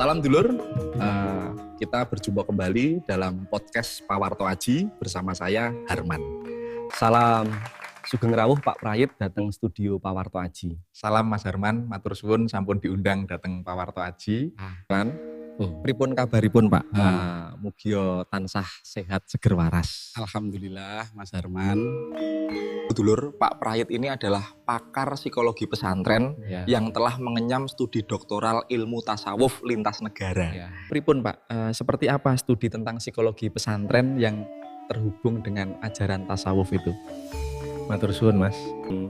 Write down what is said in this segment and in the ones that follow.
Salam dulur, kita berjumpa kembali dalam podcast Pawarto Aji bersama saya Harman. Salam sugeng rawuh Pak Prayit datang studio Pawarto Aji. Salam Mas Harman, matur suwun sampun diundang datang Pawarto Aji. Kan? Pripun kabaripun Pak? Mugia tansah sehat seger waras. Alhamdulillah Mas Harman. Dulur, Pak Prayit ini adalah pakar psikologi pesantren yang telah mengenyam studi doktoral ilmu tasawuf lintas negara. Pripun Pak, seperti apa studi tentang psikologi pesantren yang terhubung dengan ajaran tasawuf itu? Matur suwun Mas.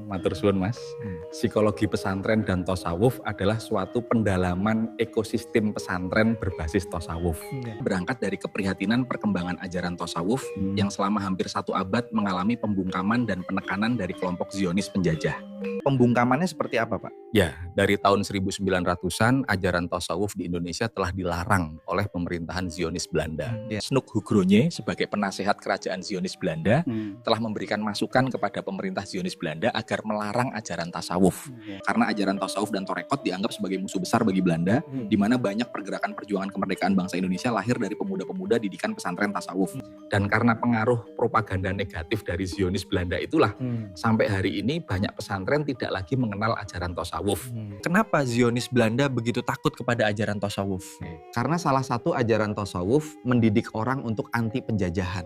Matur suwun Mas. Psikologi pesantren dan tasawuf adalah suatu pendalaman ekosistem pesantren berbasis tasawuf. Berangkat dari keprihatinan perkembangan ajaran tasawuf yang selama hampir 1 abad mengalami pembungkaman dan penekanan dari kelompok Zionis penjajah. Pembungkamannya seperti apa Pak? Ya, dari tahun 1900-an ajaran tasawuf di Indonesia telah dilarang oleh pemerintahan Zionis Belanda. Snuk Hugronje sebagai penasehat kerajaan Zionis Belanda telah memberikan masukan kepada pemerintah Zionis Belanda agar melarang ajaran tasawuf. Karena ajaran tasawuf dan torekot dianggap sebagai musuh besar bagi Belanda, di mana banyak pergerakan perjuangan kemerdekaan bangsa Indonesia lahir dari pemuda-pemuda didikan pesantren tasawuf. Dan karena pengaruh propaganda negatif dari Zionis Belanda itulah, sampai hari ini banyak pesantren tidak lagi mengenal ajaran tasawuf. Kenapa Zionis Belanda begitu takut kepada ajaran tasawuf? Karena salah satu ajaran tasawuf mendidik orang untuk anti penjajahan.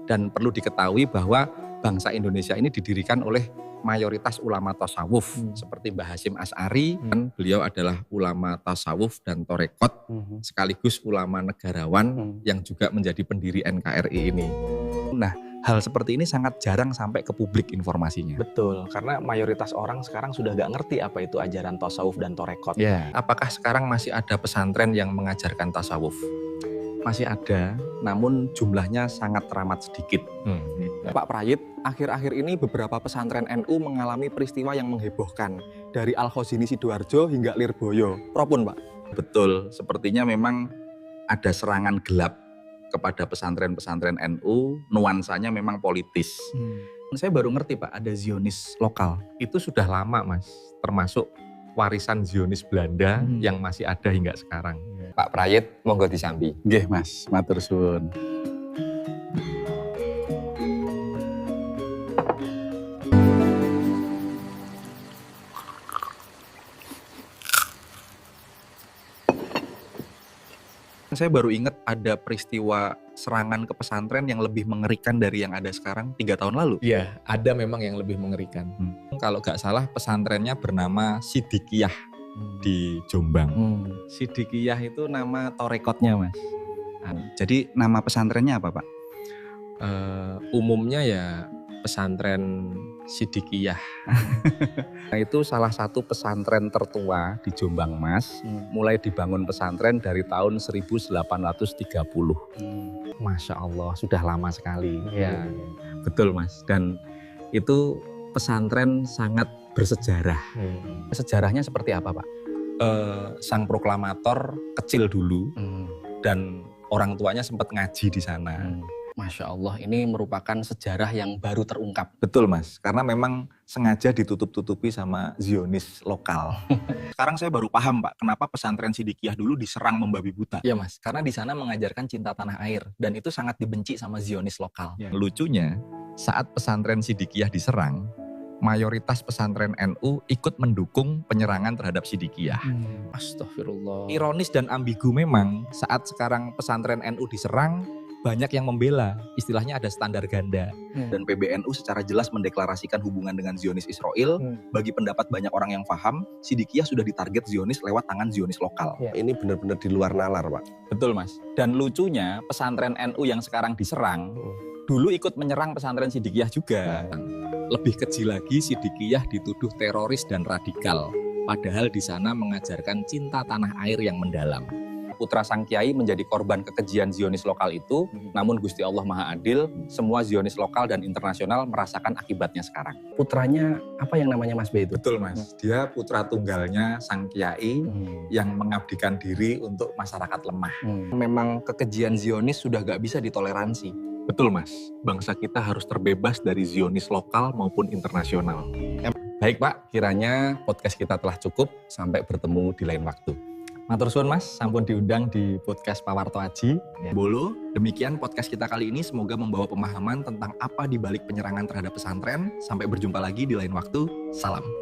Dan perlu diketahui bahwa bangsa Indonesia ini didirikan oleh mayoritas ulama tasawuf seperti Mbah Hasyim Asy'ari, dan beliau adalah ulama tasawuf dan torekot sekaligus ulama negarawan yang juga menjadi pendiri NKRI ini. Nah, hal seperti ini sangat jarang sampai ke publik informasinya. Betul, karena mayoritas orang sekarang sudah gak ngerti apa itu ajaran tasawuf dan torekot. Apakah sekarang masih ada pesantren yang mengajarkan tasawuf? Masih ada, namun jumlahnya sangat teramat sedikit. Pak Prayit, akhir-akhir ini beberapa pesantren NU mengalami peristiwa yang menghebohkan. Dari Al-Khazini Sidoarjo hingga Lirboyo. Propun Pak? Betul, sepertinya memang ada serangan gelap kepada pesantren-pesantren NU, nuansanya memang politis. Saya baru ngerti Pak, ada Zionis lokal. Itu sudah lama Mas, termasuk warisan Zionis Belanda yang masih ada hingga sekarang. Pak Prayit, monggo disambi. Nggih Mas, matur suwun. Saya baru ingat ada peristiwa serangan ke pesantren yang lebih mengerikan dari yang ada sekarang 3 tahun lalu. Iya, ada memang yang lebih mengerikan. Kalau nggak salah pesantrennya bernama Sidikiyah di Jombang. Sidikiyah itu nama torekotnya Mas. Jadi nama pesantrennya apa Pak? Umumnya ya pesantren Sidikiyah. Nah, itu salah satu pesantren tertua di Jombang Mas. Mulai dibangun pesantren dari tahun 1830. Masya Allah, sudah lama sekali. Betul Mas. Dan itu pesantren sangat bersejarah. Sejarahnya seperti apa Pak? Sang proklamator kecil dulu dan orang tuanya sempat ngaji di sana. Masya Allah, ini merupakan sejarah yang baru terungkap. Betul Mas, karena memang sengaja ditutup-tutupi sama Zionis lokal. Sekarang saya baru paham Pak, kenapa pesantren Sidikiyah dulu diserang membabi buta. Iya Mas, karena di sana mengajarkan cinta tanah air dan itu sangat dibenci sama Zionis lokal. Lucunya, saat pesantren Sidikiyah diserang, mayoritas pesantren NU ikut mendukung penyerangan terhadap Sidikiyah. Astagfirullah. Ironis dan ambigu memang, saat sekarang pesantren NU diserang, banyak yang membela, istilahnya ada standar ganda. Dan PBNU secara jelas mendeklarasikan hubungan dengan Zionis Israel. Bagi pendapat banyak orang yang paham, Sidikiyah sudah ditarget Zionis lewat tangan Zionis lokal. Ini benar-benar di luar nalar Pak. Betul Mas. Dan lucunya pesantren NU yang sekarang diserang, dulu ikut menyerang pesantren Sidikiyah juga. Lebih kecil lagi, Sidikiyah dituduh teroris dan radikal. Padahal di sana mengajarkan cinta tanah air yang mendalam. Putra sang kiai menjadi korban kekejian Zionis lokal itu, namun Gusti Allah Maha Adil, semua Zionis lokal dan internasional merasakan akibatnya sekarang. Putranya apa yang namanya Mas B itu? Betul Mas, dia putra tunggalnya sang kiai yang mengabdikan diri untuk masyarakat lemah. Memang kekejian Zionis sudah gak bisa ditoleransi. Betul Mas, bangsa kita harus terbebas dari Zionis lokal maupun internasional. Baik Pak, kiranya podcast kita telah cukup, sampai bertemu di lain waktu. Matur suwun Mas, sampun diundang di podcast Pawarto Aji. Bolo, demikian podcast kita kali ini semoga membawa pemahaman tentang apa di balik penyerangan terhadap pesantren. Sampai berjumpa lagi di lain waktu. Salam.